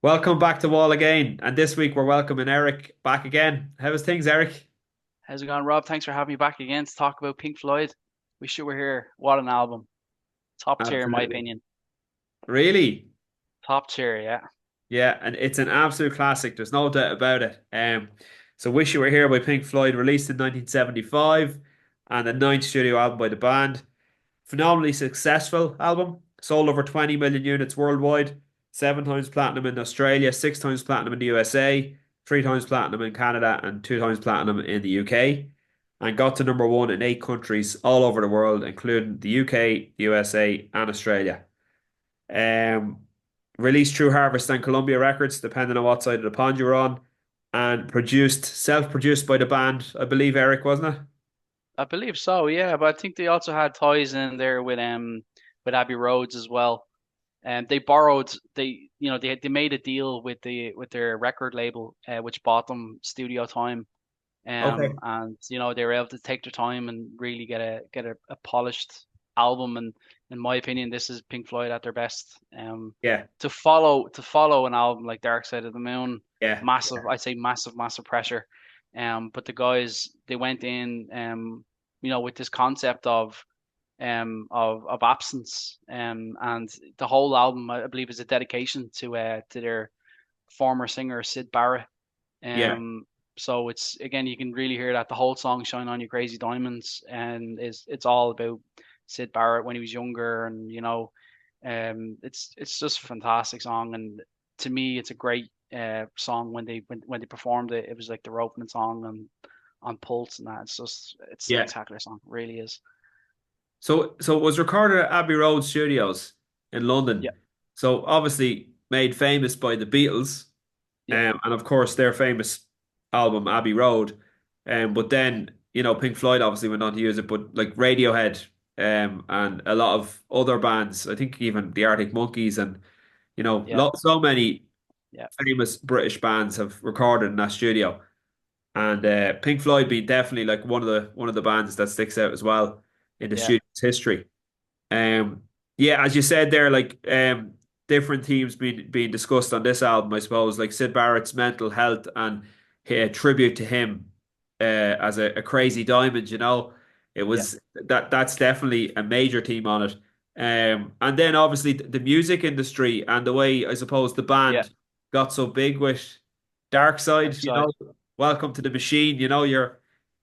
Welcome back to Wall again. And this week we're welcoming Eric back again. How's things, Eric? How's it going, Rob? Thanks for having me back again to talk about Pink Floyd. We sure were here. What an album. Top tier, in my Absolutely. opinion. Really? Top tier, yeah. Yeah, and it's an absolute classic. There's no doubt about it. So Wish You Were Here by Pink Floyd, released in 1975, and the ninth studio album by the band. Phenomenally successful album. Sold over 20 million units worldwide, seven times platinum in Australia, six times platinum in the USA, three times platinum in Canada, and two times platinum in the UK. And got to number one in eight countries all over the world, including the UK, USA, and Australia. Um, Released through Harvest and Columbia Records, depending on what side of the pond you're on, and self-produced by the band, I believe, Eric, wasn't it? I believe so, yeah. But I think they also had ties in there with Abbey Roads as well. And they borrowed they made a deal with their record label, which bought them studio time. Okay. And they were able to take their time and really get a polished album. And in my opinion, this is Pink Floyd at their best. Yeah, To follow an album like Dark Side of the Moon, yeah, massive, I'd say massive pressure. But the guys, they went in, with this concept of absence. And the whole album, I believe, is a dedication to their former singer Sid Barrett. yeah. Um, so it's again, you can really hear that the whole song "Shine On You Crazy Diamonds" and is it's all about Sid Barrett when he was younger, and it's just a fantastic song, and to me, it's a great song when they performed it. It was like their opening song on Pulse, and that it's a Yeah. spectacular song, it really is. So it was recorded at Abbey Road Studios in Yeah, London. So obviously made famous by the Beatles, yeah, and of course their famous album Abbey Road. But then Pink Floyd obviously went on to use it, but like Radiohead, and a lot of other bands, I think even the Arctic Monkeys, and yeah, so many yeah, famous British bands have recorded in that studio. And Pink Floyd being definitely like one of the bands that sticks out as well in the yeah, studio's history. Um, yeah, as you said there, like different themes being discussed on this album, I suppose, like Sid Barrett's mental health and tribute to him as a crazy diamond. It yeah, was that's definitely a major theme on it. And then obviously the music industry and the way I suppose the yeah. band got so big with Dark Dark Side. Side. Welcome to the machine.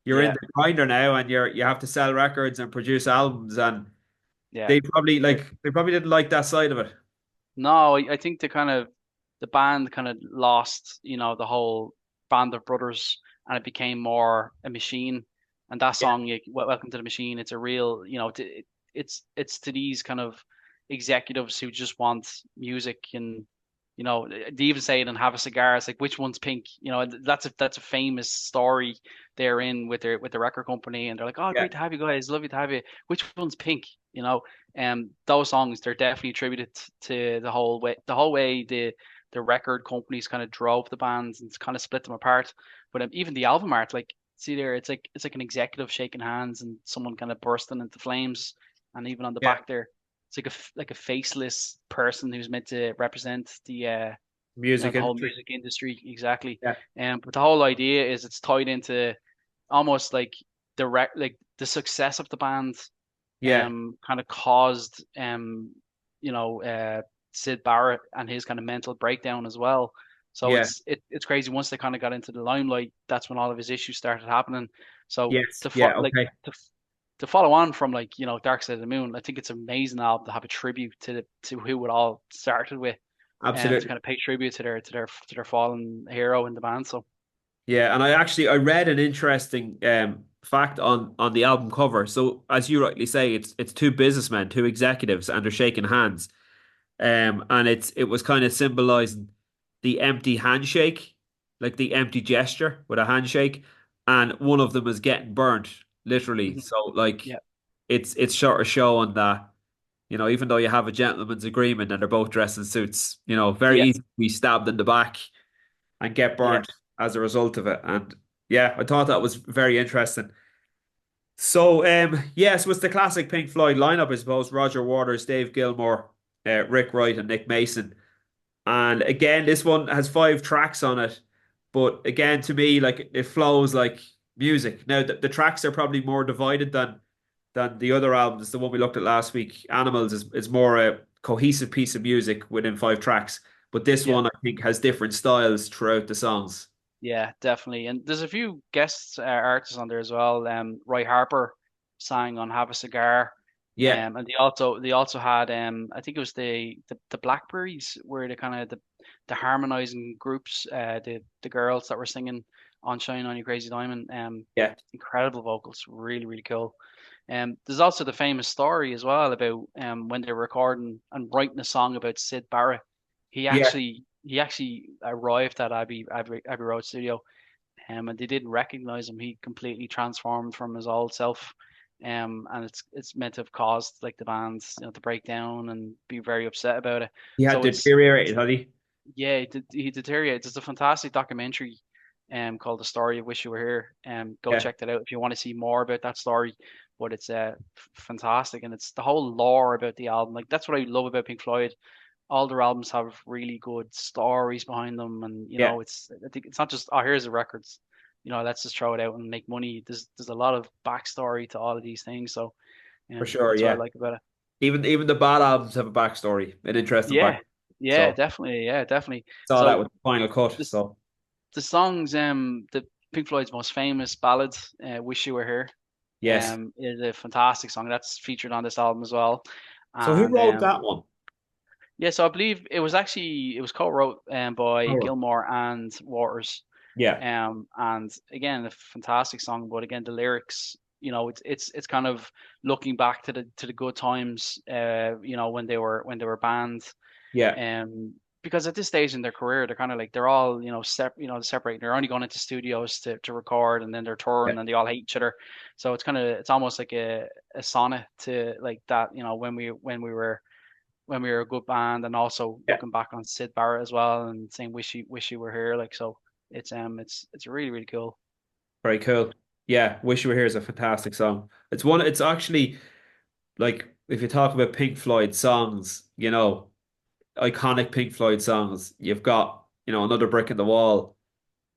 You're in Yeah, the grinder now, and you have to sell records and produce albums, and yeah. they probably didn't like that side of it. No, I think the band kind of lost, the whole band of brothers, and it became more a machine. And that Yeah, song, "Welcome to the Machine," it's a real, it's to these kind of executives who just want music, and they even say it and have a cigar. It's like, which one's pink? That's a famous story they're in with the record company, and they're like, "Oh, yeah, great to have you guys, lovely to have you. Which one's pink?" You know, those songs, they're definitely attributed to the whole way the record companies kind of drove the bands and kind of split them apart. But even the album art, like, see there, it's like an executive shaking hands and someone kind of bursting into flames, and even on the yeah. back there, it's like a faceless person who's meant to represent Music the whole industry. music industry, exactly. Yeah, But the whole idea is it's tied into almost like the success of the band yeah, kind of caused you know uh Sid Barrett and his kind of mental breakdown as well. So yeah. it's crazy. Once they kind of got into the limelight, that's when all of his issues started happening. So Yes, yeah. Okay, to follow on from, like, Dark Side of the Moon, I think it's an amazing album to have a tribute to who it all started with, and to absolutely. kind of pay tribute to their fallen hero in the band. So Yeah, and I read an interesting fact on the album cover. So as you rightly say, it's two businessmen, two executives, and they're shaking hands. And it was kind of symbolizing the empty handshake, like the empty gesture with a handshake, and one of them is getting burnt, literally. mhm, So like yeah, it's sort of showing that, even though you have a gentleman's agreement and they're both dressed in suits, very yeah, easy to be stabbed in the back and get yeah. burnt as a result of it. And yeah, I thought that was very interesting. So yes, was the classic Pink Floyd lineup, I suppose. Roger Waters, Dave Gilmour, Rick Wright, and Nick Mason. And again, this one has 5 tracks on it. But again, to me, like it flows like music. Now the tracks are probably more divided than the other albums. The one we looked at last week, Animals, is more a cohesive piece of music within 5 tracks. But this Yeah. one, I think, has different styles throughout the songs. Yeah, definitely. And there's a few guest artists on there as well. Roy Harper sang on "Have a Cigar," Yeah, and they also had I think it was the Blackberries were the kind of the harmonizing groups, the girls that were singing on "Shine On You Crazy Diamond." yeah, Incredible vocals, really really cool. There's also the famous story as well about when they were recording and writing a song about Sid Barrett. yeah. He actually arrived at Abbey Road Studio, and they didn't recognize him. He completely transformed from his old self, and it's meant to have caused like the bands, to break down and be very upset about it. He had So deteriorated, had he? yeah, he deteriorated. There's a fantastic documentary called The Story of Wish You Were Here. Go Yeah, check that out if you want to see more about that story. But it's fantastic, and it's the whole lore about the album. Like that's what I love about Pink Floyd. All their albums have really good stories behind them, and yeah, I think it's not just, oh, here's the records, let's just throw it out and make money. There's a lot of backstory to all of these things, so for sure. that's what I Yeah. like about it. Even the bad albums have a backstory, an interesting back. Yeah, yeah, So definitely, yeah, definitely. saw that So with the final cut. this So the songs, the Pink Floyd's most famous ballad, "Wish You Were Here," yes. is a fantastic song that's featured on this album as well. So who And wrote that one? yeah, so I believe it was co-wrote by Oh, Gilmore and Waters. yeah, And again, a fantastic song, but again, the lyrics, it's kind of looking back to the good times, when they were banned. yeah, Because at this stage in their career, they're kind of like they're all, separate. They're only going into studios to record, and then they're yeah, touring, and they all hate each other. So it's almost like a sonnet to like that, when we were a good band, and also yeah. looking back on Sid Barrett as well, and saying wish you were here, like, so it's really really cool. Very cool. Yeah, Wish You Were Here is a fantastic song. It's actually like if you talk about Pink Floyd songs, iconic Pink Floyd songs, you've got, Another Brick in the Wall,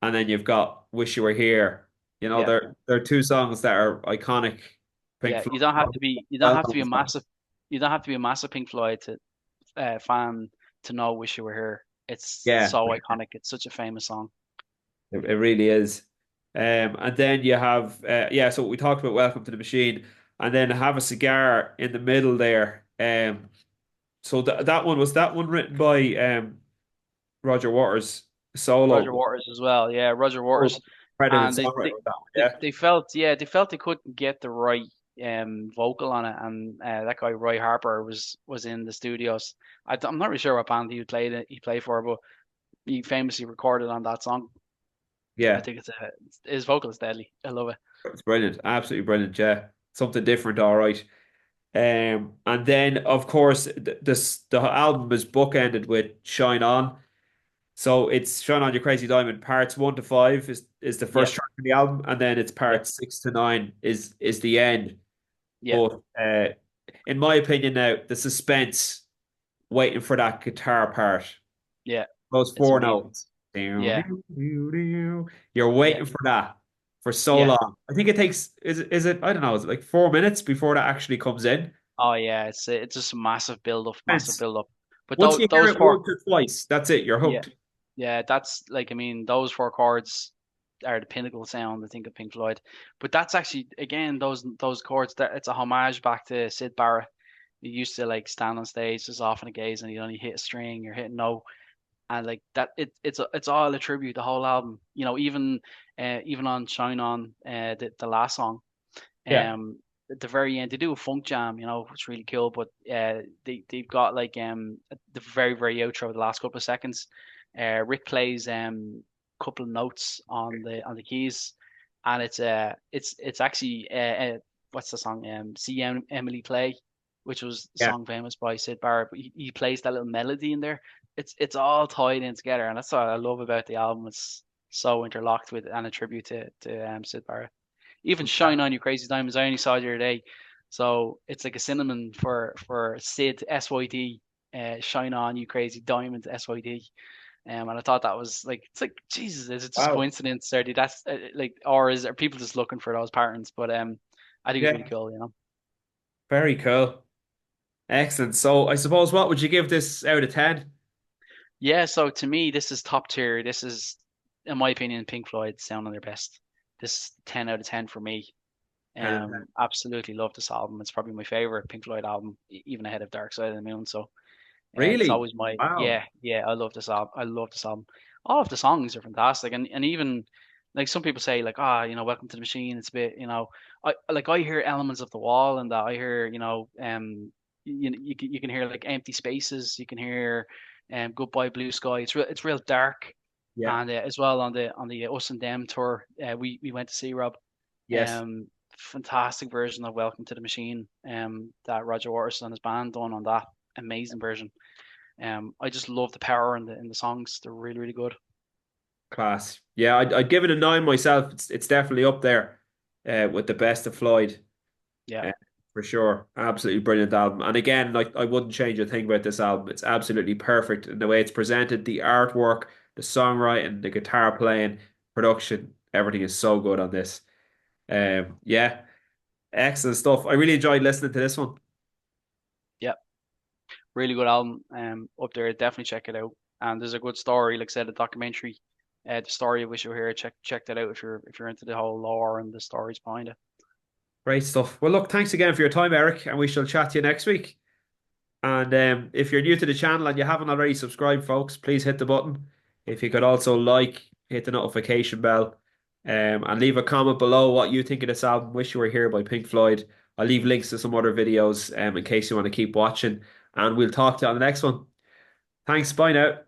and then you've got Wish You Were Here. Yeah, They're 2 songs that are iconic Pink yeah. Floyd. You don't have to be a massive Pink Floyd fan to know "Wish You Were Here." It's Yeah, so iconic. It's such a famous song. it really is. And then you have, so we talked about Welcome to the Machine, and then Have a Cigar in the middle there. So that one written by Roger Waters Roger solo. Waters as well. Yeah, Roger Waters. Credited And they songwriter they with that one, they, yeah. they felt yeah they felt they couldn't get the right vocal on it, and that guy Roy Harper was in the studios. I'm not really sure what band he played for, but he famously recorded on that song. I Yeah, think his vocal is deadly. I love it. it's brilliant, absolutely brilliant. Yeah, something different, all right. And then of course the album is bookended with Shine On. So it's Shine On You Crazy Diamond. Parts 1 to 5 is the Yeah, first track of the album, and then it's yeah, parts 6 to 9 is the end. yeah, But in my opinion, now the suspense waiting for that guitar part, yeah. those It's four amazing. notes. You're Yeah, yeah, waiting for that for so yeah. long. I think it takes is it I don't know, is it like 4 minutes before that actually comes in? Oh yeah, it's just a massive build up, massive Sense. build up. But Once you hear those it four, once or twice, that's it. You're yeah, hooked. yeah. That's like, those four chords are the pinnacle sound, I think, of Pink Floyd. But that's actually, again, those chords, that it's a homage back to Sid Barrett. He used to like stand on stage just off in a gaze, and he'd only hit a string or hit a note, and like that, it's all a tribute. The whole album, even on Shine On, the last song, Yeah. at the very end they do a funk jam, it's really cool. But they've got like the very very outro, the last couple of seconds, Rick plays couple of notes on the keys, and it's actually what's the song, see Emily Play, which was a Yeah. song famous by Sid Barrett, but he plays that little melody in there. It's all tied in together, and that's what I love about the album. It's so interlocked with, and a tribute to Sid Barrett. Even Shine On You Crazy Diamonds, I only saw it the other day. So it's like a synonym for Sid, SYD. Shine On You Crazy Diamond SYD. And I thought that was like, it's like, Jesus, is it just Wow. coincidence, or did that's like, or are people just looking for those patterns? But I think it's really Yeah, cool, you know. very cool. Excellent. So I suppose what would you give this out of 10? Yeah, so to me, this is top tier. This is, in my opinion, Pink Floyd sounding their best. This 10 out of 10 for me. 10 out of 10. Absolutely love this album. It's probably my favorite Pink Floyd album, even ahead of Dark Side of the Moon. So it's Really? always my, Wow. yeah. I love this album. I love this album. All of the songs are fantastic, and even like some people say, like, Welcome to the Machine. It's a bit, I hear elements of The Wall, and that I hear, you can hear like Empty Spaces. You can hear Goodbye Blue Sky. It's real dark, Yeah. and as well on the Us and Them tour, we went to see Rob. Yes. Fantastic version of Welcome to the Machine. That Roger Waters and his band done on that amazing version. I just love the power in the songs. They're really, really good. Class. Yeah, I'd give it a 9 myself. It's definitely up there with the best of Floyd. Yeah, Uh, for sure. Absolutely brilliant album. And again, like I wouldn't change a thing about this album. It's absolutely perfect in the way it's presented, the artwork, the songwriting, the guitar playing, production, everything is so good on this. Yeah, excellent stuff. I really enjoyed listening to this one. yeah, really good album. Up there, definitely check it out. And there's a good story, like I said, a documentary. The story of Wish You Were Here. Check that out if you're into the whole lore and the stories behind it. Great stuff. Well, look, thanks again for your time, Eric, and we shall chat to you next week. And if you're new to the channel and you haven't already subscribed, folks, please hit the button. If you could also like, hit the notification bell, and leave a comment below what you think of this album. Wish You Were Here by Pink Floyd. I'll leave links to some other videos in case you want to keep watching. And we'll talk to you on the next one. Thanks. Bye now.